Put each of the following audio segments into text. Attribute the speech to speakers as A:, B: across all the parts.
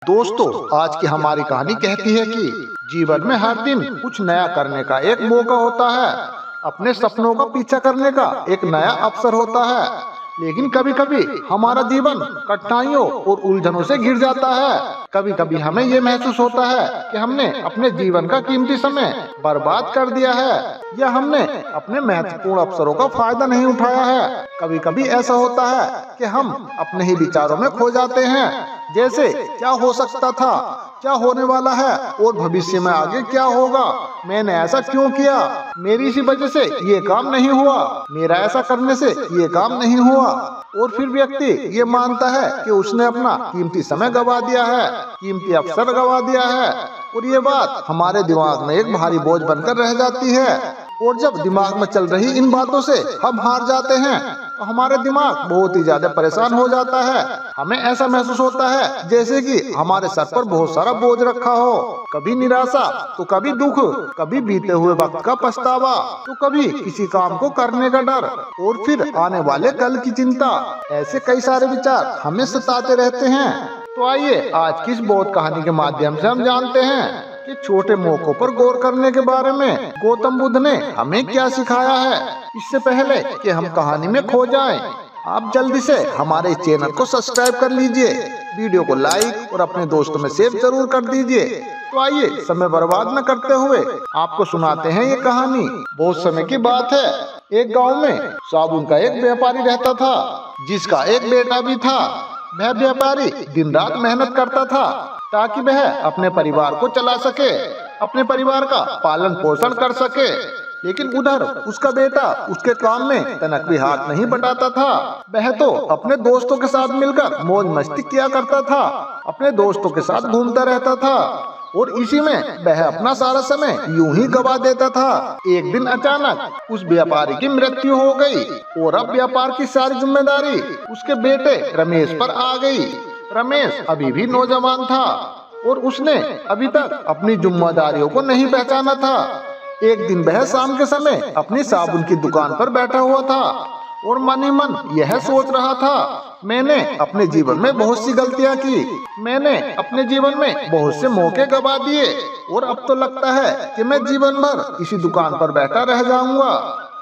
A: दोस्तों, आज की हमारी कहानी कहती है कि जीवन में हर दिन कुछ नया करने का एक मौका होता है। अपने सपनों का पीछा करने का एक नया अवसर होता है। लेकिन कभी कभी हमारा जीवन कठिनाइयों और उलझनों से घिर जाता है। कभी कभी हमें ये महसूस होता है कि हमने अपने जीवन का कीमती समय बर्बाद कर दिया है या हमने अपने महत्वपूर्ण अवसरों का फायदा नहीं उठाया है। कभी कभी ऐसा होता है कि हम अपने ही विचारों में खो जाते हैं, जैसे क्या हो सकता था, क्या होने वाला है और भविष्य में आगे क्या होगा। मैंने ऐसा क्यों किया, मेरी इसी वजह से ये काम नहीं हुआ, मेरा ऐसा करने से ये काम नहीं हुआ। और फिर व्यक्ति ये मानता है कि उसने अपना कीमती समय गवा दिया है, कीमती अवसर गवा दिया है। और ये बात हमारे दिमाग में एक भारी बोझ बनकर रह जाती है। और जब दिमाग में चल रही इन बातों से हम हार जाते हैं तो हमारा दिमाग बहुत ही ज्यादा परेशान हो जाता है। हमें ऐसा महसूस होता है जैसे कि हमारे सर पर बहुत सारा बोझ रखा हो। कभी निराशा तो कभी दुख, कभी बीते हुए वक्त का पछतावा तो कभी किसी काम को करने का डर और फिर आने वाले कल की चिंता। ऐसे कई सारे विचार हमें सताते रहते हैं। तो आइए आज की इस बोध कहानी के माध्यम से हम जानते हैं कि छोटे मौकों पर गौर करने के बारे में गौतम बुद्ध ने हमें क्या सिखाया है। इससे पहले कि हम कहानी में खो जाएं, आप जल्दी से हमारे चैनल को सब्सक्राइब कर लीजिए, वीडियो को लाइक और अपने दोस्तों में शेयर जरूर कर दीजिए। तो आइए समय बर्बाद न करते हुए आपको सुनाते हैं ये कहानी। बहुत समय की बात है, एक गाँव में साबुन का एक व्यापारी रहता था, जिसका एक बेटा भी था। वह व्यापारी दिन रात मेहनत करता था ताकि वह अपने परिवार को चला सके, अपने परिवार का पालन पोषण कर सके। लेकिन उधर उसका बेटा उसके काम में तनक भी हाथ नहीं बटाता था। वह तो अपने दोस्तों के साथ मिलकर मौज मस्ती किया करता था, अपने दोस्तों के साथ घूमता रहता था और इसी में वह अपना सारा समय यूं ही गवा देता था। एक दिन अचानक उस व्यापारी की मृत्यु हो गई और अब व्यापार की सारी जिम्मेदारी उसके बेटे रमेश पर आ गई। रमेश अभी भी नौजवान था और उसने अभी तक अपनी जिम्मेदारियों को नहीं पहचाना था। एक दिन वह शाम के समय अपनी साबुन की दुकान पर बैठा हुआ था और मन ही मन यह सोच रहा था, मैंने अपने जीवन में बहुत सी गलतियां की, मैंने अपने जीवन में बहुत से मौके गवा दिए और अब तो लगता है कि मैं जीवन भर इसी दुकान पर बैठा रह जाऊंगा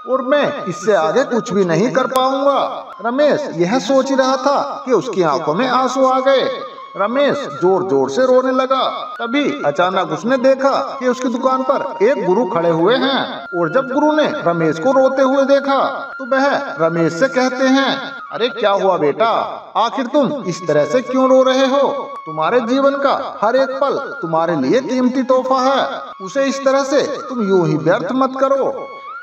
A: और मैं इससे आगे कुछ भी नहीं कर पाऊंगा। रमेश यह सोच ही रहा था कि उसकी आंखों में आंसू आ गए। रमेश जोर जोर से रोने लगा। तभी अचानक उसने देखा कि उसकी दुकान पर एक गुरु खड़े हुए हैं और जब गुरु ने रमेश को रोते हुए देखा तो वह रमेश से कहते हैं, अरे क्या हुआ बेटा, आखिर तुम इस तरह से क्यों रो रहे हो? तुम्हारे जीवन का हर एक पल तुम्हारे लिए कीमती तोहफा है, उसे इस तरह से तुम यूं ही व्यर्थ मत करो,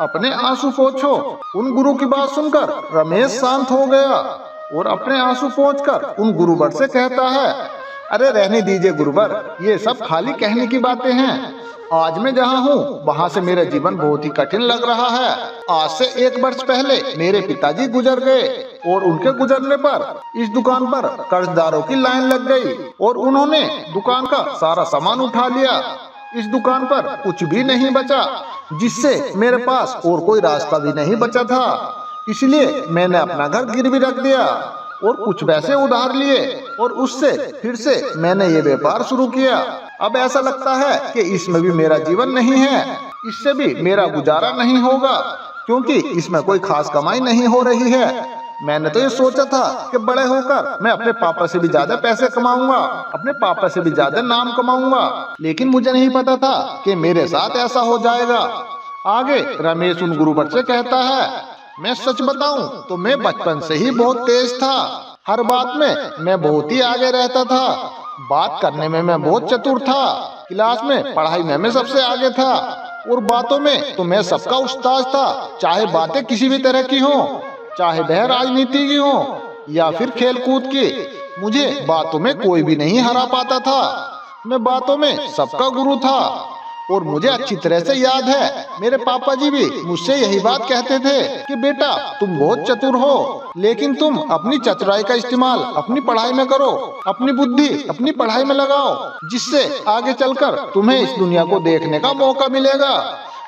A: अपने आंसू पोंछो। उन गुरु की बात सुनकर रमेश शांत हो गया और अपने आंसू पोंछकर उन गुरुवर से कहता है, अरे रहने दीजिए गुरुवर, ये सब खाली कहने की बातें हैं। आज मैं जहाँ हूँ वहाँ से मेरा जीवन बहुत ही कठिन लग रहा है। आज से 1 वर्ष पहले मेरे पिताजी गुजर गए और उनके गुजरने पर इस दुकान पर कर्जदारों की लाइन लग गई और उन्होंने दुकान का सारा सामान उठा लिया। इस दुकान पर कुछ भी नहीं बचा, जिससे मेरे पास और कोई रास्ता भी नहीं बचा था। इसलिए मैंने अपना घर गिरवी रख दिया और कुछ पैसे उधार लिए और उससे फिर से मैंने ये व्यापार शुरू किया। अब ऐसा लगता है कि इसमें भी मेरा जीवन नहीं है, इससे भी मेरा गुजारा नहीं होगा, क्योंकि इसमें कोई खास कमाई नहीं हो रही है। मैंने तो ये सोचा था कि बड़े होकर मैं अपने पापा से भी ज्यादा पैसे कमाऊंगा, अपने पापा से भी ज्यादा नाम कमाऊंगा, लेकिन मुझे नहीं पता था कि मेरे साथ ऐसा हो जाएगा। आगे रमेश उन गुरुवर से कहता है, मैं सच बताऊं तो मैं बचपन से ही बहुत तेज था, हर बात में मैं बहुत ही आगे रहता था, बात करने में मैं बहुत चतुर था, क्लास में पढ़ाई में मैं सबसे आगे था और बातों में तो मैं सबका उस्ताद था। चाहे बातें किसी भी तरह की हो, चाहे वह राजनीति की हो या फिर खेल कूद की, मुझे बातों में कोई भी नहीं हरा पाता था। मैं बातों में सबका गुरु था और मुझे अच्छी तरह से याद है मेरे पापा जी भी मुझसे यही बात कहते थे कि बेटा तुम बहुत चतुर हो, लेकिन तुम अपनी चतुराई का इस्तेमाल अपनी पढ़ाई में करो, अपनी बुद्धि अपनी पढ़ाई में लगाओ, जिससे आगे चलकर तुम्हें इस दुनिया को देखने का मौका मिलेगा।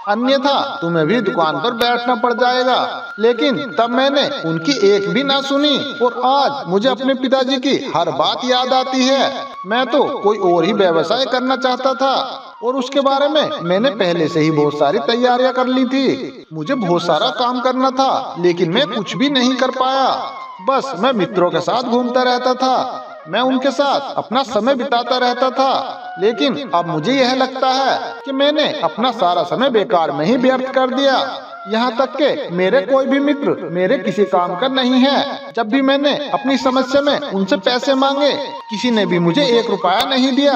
A: अन्यथा तुम्हें भी दुकान पर बैठना पड़ जाएगा। लेकिन तब मैंने उनकी एक भी ना सुनी और आज मुझे अपने पिताजी की हर बात याद आती है। मैं तो कोई और ही व्यवसाय करना चाहता था और उसके बारे में मैंने पहले से ही बहुत सारी तैयारियां कर ली थी। मुझे बहुत सारा काम करना था लेकिन मैं कुछ भी नहीं कर पाया। बस मैं मित्रों के साथ घूमता रहता था, मैं उनके साथ अपना समय बिताता रहता था। लेकिन अब मुझे यह लगता है कि मैंने अपना सारा समय बेकार में ही व्यर्थ कर दिया। यहाँ तक के मेरे कोई भी मित्र मेरे किसी काम का नहीं है। जब भी मैंने अपनी समस्या में उनसे पैसे मांगे, किसी ने भी मुझे 1 रुपया नहीं दिया।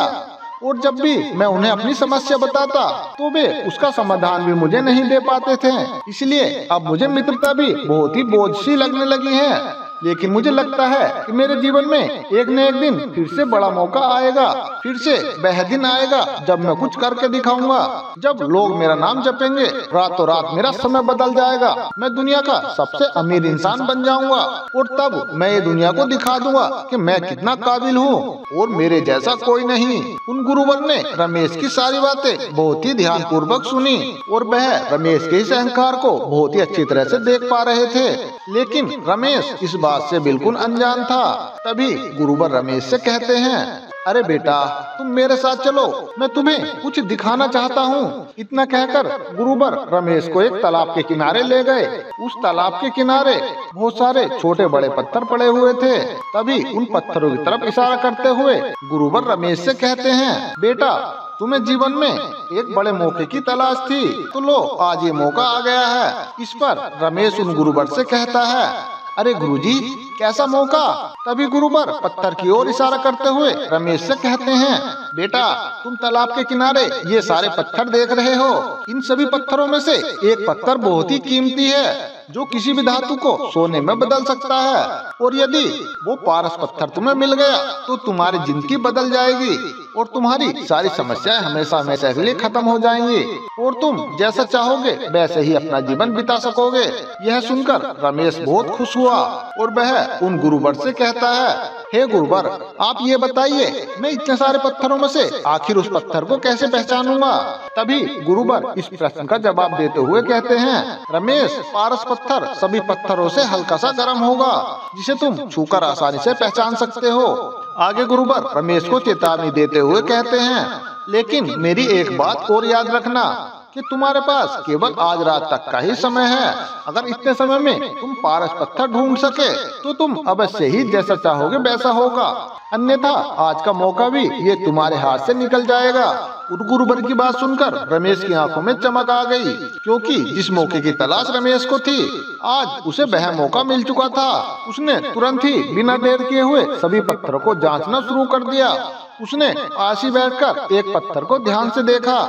A: और जब भी मैं उन्हें अपनी समस्या बताता तो वे उसका समाधान भी मुझे नहीं दे पाते थे। इसलिए अब मुझे मित्रता भी बहुत ही बोझ सी लगने लगी है। लेकिन मुझे लगता है कि मेरे जीवन में एक न एक दिन फिर से बड़ा मौका आएगा, फिर से वह दिन आएगा जब मैं कुछ करके दिखाऊंगा, जब लोग मेरा नाम जपेंगे, रातों रात मेरा समय बदल जाएगा, मैं दुनिया का सबसे अमीर इंसान बन जाऊंगा और तब मैं ये दुनिया को दिखा दूंगा कि मैं कितना काबिल हूँ और मेरे जैसा कोई नहीं। उन गुरुवर ने रमेश की सारी बातें बहुत ही ध्यान पूर्वक सुनी और वह रमेश के इस अहंकार को बहुत ही अच्छी तरह से देख पा रहे थे। लेकिन रमेश इस बात से बिल्कुल अनजान था। तभी गुरुवर रमेश से कहते हैं, अरे बेटा, तुम मेरे साथ चलो, मैं तुम्हें कुछ दिखाना चाहता हूँ। इतना कहकर गुरुवर रमेश को एक तालाब के किनारे ले गए। उस तालाब के किनारे बहुत सारे छोटे बड़े पत्थर पड़े हुए थे। तभी उन पत्थरों की तरफ इशारा करते हुए गुरुवर रमेश से कहते हैं, बेटा, तुम्हें जीवन में एक बड़े मौके की तलाश थी, तो लो आज ये मौका आ गया है। इस पर रमेश उन गुरुवर से कहता है, अरे गुरुजी, कैसा मौका? तभी गुरुवर पत्थर की ओर इशारा करते हुए रमेश से कहते हैं, बेटा, तुम तालाब के किनारे ये सारे पत्थर देख रहे हो। इन सभी पत्थरों में से एक पत्थर बहुत ही कीमती है जो किसी भी धातु को सोने में बदल सकता है। और यदि वो पारस पत्थर तुम्हें मिल गया तो तुम्हारी जिंदगी बदल जाएगी और तुम्हारी सारी समस्याएं हमेशा हमेशा के लिए खत्म हो जाएंगी और तुम जैसा चाहोगे वैसे ही अपना जीवन बिता सकोगे। यह सुनकर रमेश बहुत खुश हुआ और वह उन गुरुवर से कहता है, हे गुरुवर, आप ये बताइए, मैं इतने सारे पत्थरों में से आखिर उस पत्थर को कैसे पहचानूंगा? तभी गुरुवर इस प्रश्न का जवाब देते हुए कहते हैं, रमेश, पारस पत्थर सभी पत्थरों से हल्का सा गर्म होगा जिसे तुम छूकर आसानी से पहचान सकते हो। आगे गुरुवर रमेश को चेतावनी देते हुए कहते हैं, लेकिन मेरी एक बात और याद रखना कि तुम्हारे पास केवल आज रात तक का ही समय है। अगर इतने समय में तुम पारस पत्थर ढूंढ सके तो तुम अवश्य ही जैसा चाहोगे वैसा होगा, अन्यथा आज का मौका भी ये तुम्हारे हाथ से निकल जाएगा। उन गुरुवर की बात सुनकर रमेश की आंखों में चमक आ गई, क्योंकि जिस मौके की तलाश रमेश को थी आज उसे वह मौका मिल चुका था। उसने तुरंत ही बिना देर किए हुए सभी पत्थरों को जांचना शुरू कर दिया। उसने पास ही बैठकर एक पत्थर को ध्यान से देखा,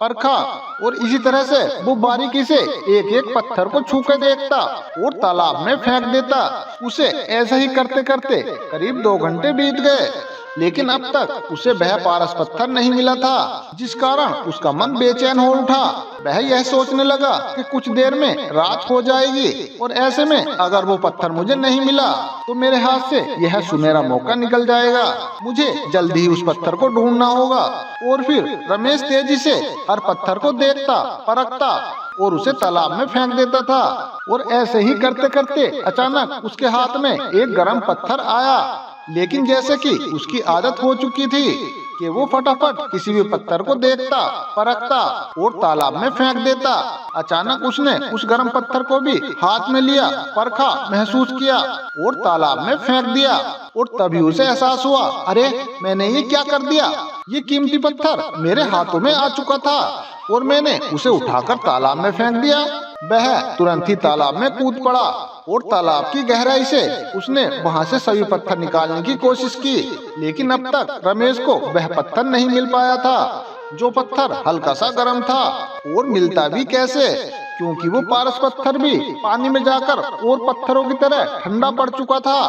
A: परखा और इसी तरह से वो बारीकी से एक एक पत्थर को छू कर देखता और तालाब में फेंक देता। उसे ऐसा ही करते करते करीब 2 घंटे बीत गए, लेकिन अब तक उसे वह पारस पत्थर नहीं मिला था, जिस कारण उसका मन बेचैन हो उठा। वह यह सोचने लगा कि कुछ देर में रात हो जाएगी और ऐसे में अगर वो पत्थर मुझे नहीं मिला तो मेरे हाथ से यह सुनहरा मौका निकल जाएगा। मुझे जल्दी ही उस पत्थर को ढूंढना होगा। और फिर रमेश तेजी से हर पत्थर को देखता, परखता और उसे तालाब में फेंक देता था। और ऐसे ही करते करते अचानक उसके हाथ में एक गर्म पत्थर आया, लेकिन जैसे कि उसकी आदत हो चुकी थी कि वो फटाफट किसी भी पत्थर को देखता, परखता और तालाब में फेंक देता। अचानक उसने उस गर्म पत्थर को भी हाथ में लिया, परखा, महसूस किया और तालाब में फेंक दिया। और तभी उसे एहसास हुआ, अरे मैंने ये क्या कर दिया? ये कीमती पत्थर मेरे हाथों में आ चुका था और मैंने उसे उठाकर तालाब में फेंक दिया। वह तुरंत ही तालाब में कूद पड़ा और तालाब की गहराई से उसने वहां से सभी पत्थर निकालने की कोशिश की, लेकिन अब तक रमेश को वह पत्थर नहीं मिल पाया था जो पत्थर हल्का सा गर्म था। और मिलता भी कैसे, क्योंकि वो पारस पत्थर भी पानी में जाकर और पत्थरों की तरह ठंडा पड़ चुका था।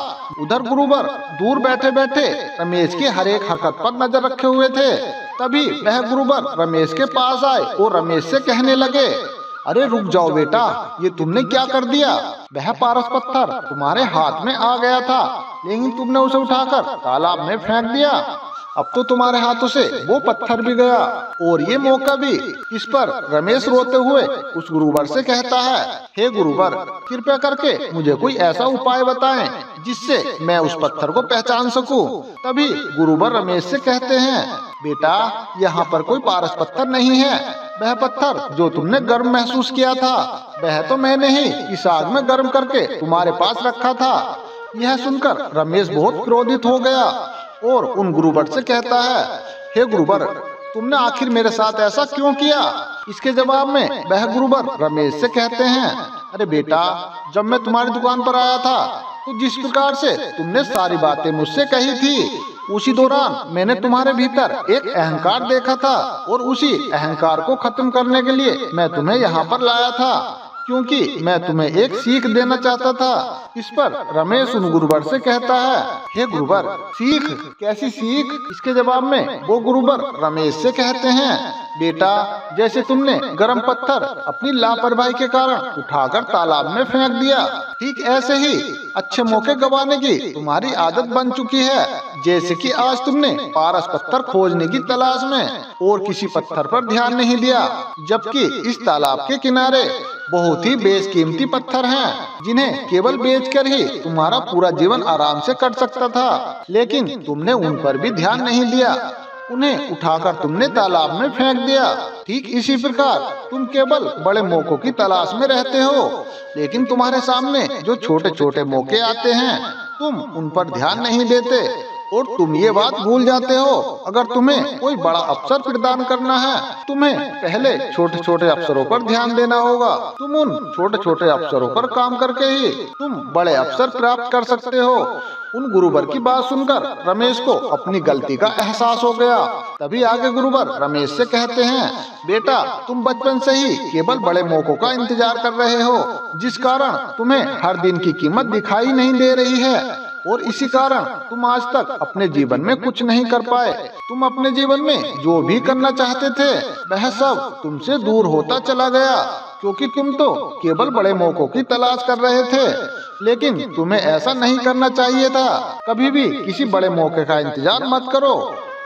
A: उधर गुरुवर दूर बैठे बैठे रमेश की हर एक हरकत पर नजर रखे हुए थे। तभी वह गुरुवर रमेश के पास आए और रमेश से कहने लगे, अरे रुक जाओ बेटा, ये तुमने क्या कर दिया? वह पारस पत्थर तुम्हारे हाथ में आ गया था, लेकिन तुमने उसे उठाकर तालाब में फेंक दिया। अब तो तुम्हारे हाथों से वो पत्थर भी गया और ये मौका भी। इस पर रमेश रोते हुए उस गुरुवर से कहता है, हे गुरुवर, कृपया करके मुझे कोई ऐसा उपाय बताएं जिससे मैं उस पत्थर को पहचान सकूं। तभी गुरुवर रमेश से कहते हैं, बेटा, यहाँ पर कोई पारस पत्थर नहीं है। वह पत्थर जो तुमने गर्म महसूस किया था, वह तो मैंने ही इस आग में गर्म करके तुम्हारे पास रखा था। यह सुनकर रमेश बहुत क्रोधित हो गया और उन गुरुवर से कहता है, हे गुरुवर, तुमने आखिर मेरे साथ ऐसा क्यों किया? इसके जवाब में वह गुरुवर रमेश से कहते हैं, अरे बेटा, जब मैं तुम्हारी दुकान पर आया था तो जिस प्रकार से तुमने सारी बातें मुझसे कही थी, उसी दौरान मैंने तुम्हारे भीतर एक अहंकार देखा था और उसी अहंकार को खत्म करने के लिए मैं तुम्हें यहाँ पर लाया था, क्योंकि मैं तुम्हें एक सीख देना चाहता था। इस पर रमेश उन गुरुवर से कहता है, हे गुरुवर, सीख? कैसी सीख? इसके जवाब में वो गुरुवर रमेश से कहते हैं, बेटा, जैसे तुमने गर्म पत्थर अपनी लापरवाही के कारण उठाकर तालाब में फेंक दिया, ठीक ऐसे ही अच्छे मौके गंवाने की तुम्हारी आदत बन चुकी है। जैसे कि आज तुमने पारस पत्थर खोजने की तलाश में और किसी पत्थर पर ध्यान नहीं दिया, जबकि इस तालाब के किनारे बहुत ही बेशकीमती पत्थर हैं, जिन्हें केवल बेचकर ही तुम्हारा पूरा जीवन आराम से कट सकता था, लेकिन तुमने उन पर भी ध्यान नहीं दिया। उन्हें उठाकर तुमने तालाब में फेंक दिया। ठीक इसी प्रकार तुम केवल बड़े मौकों की तलाश में रहते हो, लेकिन तुम्हारे सामने जो छोटे छोटे मौके आते हैं, तुम उन पर ध्यान नहीं देते और तुम ये बात भूल जाते हो, अगर तुम्हें कोई बड़ा अवसर प्रदान करना है, तुम्हें पहले छोटे छोटे अवसरों पर ध्यान देना होगा। तुम उन छोटे छोटे अवसरों पर काम करके ही तुम बड़े अवसर प्राप्त कर सकते हो। उन गुरुवर की बात सुनकर रमेश को अपनी गलती का एहसास हो गया। तभी आगे गुरुवर रमेश से कहते हैं, बेटा, तुम बचपन से ही केवल बड़े मौकों का इंतजार कर रहे हो, जिस कारण तुम्हें हर दिन की कीमत दिखाई नहीं दे रही है और इसी कारण तुम आज तक अपने जीवन में कुछ नहीं कर पाए। तुम अपने जीवन में जो भी करना चाहते थे, वह सब तुमसे दूर होता चला गया, क्योंकि तुम तो केवल बड़े मौकों की तलाश कर रहे थे। लेकिन तुम्हें ऐसा नहीं करना चाहिए था। कभी भी किसी बड़े मौके का इंतजार मत करो।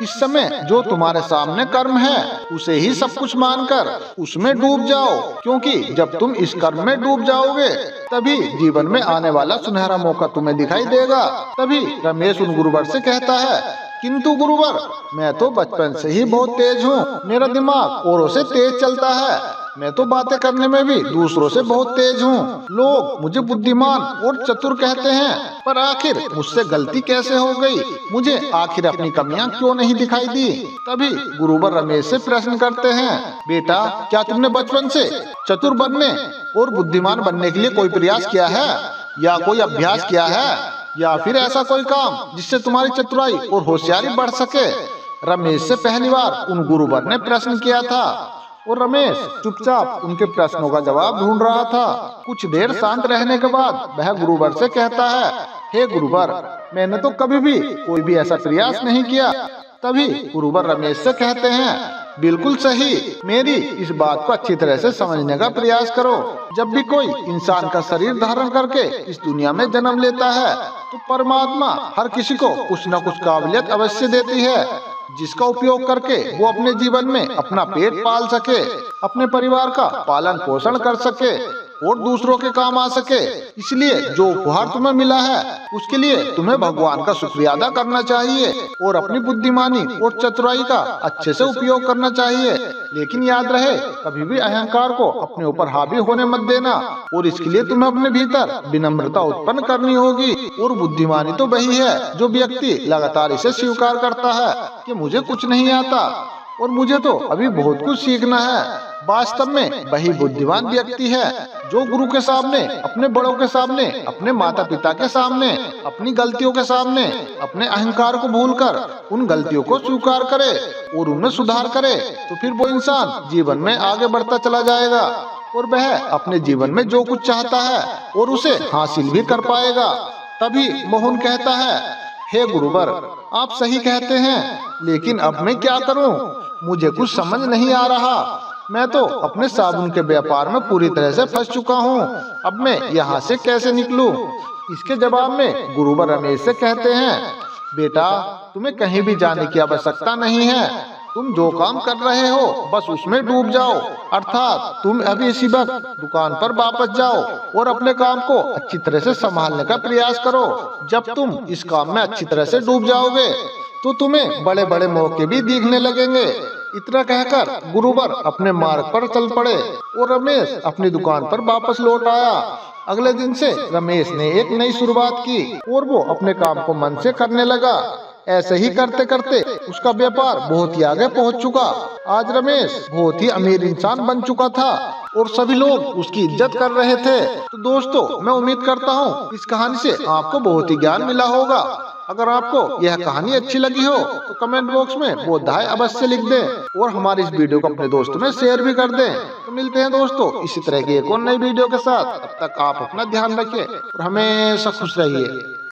A: इस समय जो तुम्हारे सामने कर्म है, उसे ही सब कुछ मानकर उसमें डूब जाओ, क्योंकि जब तुम इस कर्म में डूब जाओगे, तभी जीवन में आने वाला सुनहरा मौका तुम्हें दिखाई देगा। तभी रमेश उन गुरुवर से कहता है, किंतु गुरुवर, मैं तो बचपन से ही बहुत तेज हूँ, मेरा दिमाग औरों से तेज चलता है, मैं तो बातें करने में भी दूसरों से बहुत तेज हूँ। लोग मुझे बुद्धिमान और चतुर कहते हैं, पर आखिर मुझसे गलती कैसे हो गई? मुझे आखिर अपनी कमियां क्यों नहीं दिखाई दी? तभी गुरुवर रमेश से प्रश्न करते हैं, बेटा, क्या तुमने बचपन से चतुर बनने और बुद्धिमान बनने के लिए कोई प्रयास किया है या कोई अभ्यास किया है, या फिर ऐसा कोई काम जिससे तुम्हारी चतुराई और होशियारी बढ़ सके? रमेश से पहली बार उन गुरुवर ने प्रश्न किया था और रमेश चुपचाप उनके प्रश्नों का जवाब ढूंढ रहा था। कुछ देर शांत रहने के बाद वह गुरुवर से कहता है, हे गुरुवर, मैंने तो कभी भी कोई भी ऐसा प्रयास नहीं किया। तभी गुरुवर रमेश से कहते हैं, बिल्कुल सही, मेरी इस बात को अच्छी तरह से समझने का प्रयास करो। जब भी कोई इंसान का शरीर धारण करके इस दुनिया में जन्म लेता है, तो परमात्मा हर किसी को कुछ न कुछ काबिलियत अवश्य देती है, जिसका उपयोग करके वो अपने जीवन में अपना पेट पाल सके, अपने परिवार का पालन पोषण कर सके और दूसरों के काम आ सके। इसलिए जो उपहार तुम्हें मिला है, उसके लिए तुम्हें भगवान का शुक्रिया अदा करना चाहिए और अपनी बुद्धिमानी और चतुराई का अच्छे से उपयोग करना चाहिए। लेकिन याद रहे, कभी भी अहंकार को अपने ऊपर हावी होने मत देना और इसके लिए तुम्हें अपने भीतर विनम्रता उत्पन्न करनी होगी। और बुद्धिमानी तो वही है जो व्यक्ति लगातार इसे स्वीकार करता है कि मुझे कुछ नहीं आता और मुझे तो अभी बहुत कुछ सीखना है। वास्तव में वही बुद्धिमान व्यक्ति है जो गुरु के सामने, अपने बड़ों के सामने, अपने माता पिता के सामने, अपनी गलतियों के सामने अपने अहंकार को भूलकर उन गलतियों को स्वीकार करे और उनमें सुधार करे। तो फिर वो इंसान जीवन में आगे बढ़ता चला जाएगा और वह अपने जीवन में जो कुछ चाहता है और उसे हासिल भी कर पाएगा। तभी मोहन कहता है, हे गुरुवर, आप सही कहते हैं, लेकिन अब मैं क्या करूं? मुझे कुछ समझ नहीं आ रहा। मैं तो अपने साबुन के व्यापार में पूरी तरह से फंस चुका हूँ। अब मैं यहाँ से कैसे निकलूं? इसके जवाब में गुरुवर रमेश से कहते हैं, बेटा, तुम्हें कहीं भी जाने की आवश्यकता नहीं है। तुम जो काम कर रहे हो बस उसमें डूब जाओ, अर्थात तुम अभी इसी वक्त दुकान पर वापस जाओ और अपने काम को अच्छी तरह से संभालने का प्रयास करो। जब तुम इस काम में अच्छी तरह से डूब जाओगे तो तुम्हें बड़े बड़े मौके भी दिखने लगेंगे। इतना कहकर गुरुवर अपने मार्ग पर चल पड़े और रमेश अपनी दुकान पर वापस लौट आया। अगले दिन से रमेश ने एक नई शुरुआत की और वो अपने काम को मन से करने लगा। ऐसे ही करते करते उसका व्यापार बहुत ही आगे पहुंच चुका। आज रमेश बहुत ही अमीर इंसान बन चुका था और सभी लोग उसकी इज्जत कर रहे थे। तो दोस्तों, मैं उम्मीद करता हूँ इस कहानी से आपको बहुत ही ज्ञान मिला होगा। अगर आपको यह कहानी अच्छी लगी हो तो कमेंट बॉक्स में बोधाय अवश्य लिख दें और हमारी इस वीडियो को अपने दोस्तों में शेयर भी कर दें। तो मिलते हैं दोस्तों इसी तरह की एक और नई वीडियो के साथ। तब तक आप अपना ध्यान रखिए और हमेशा खुश रहिए।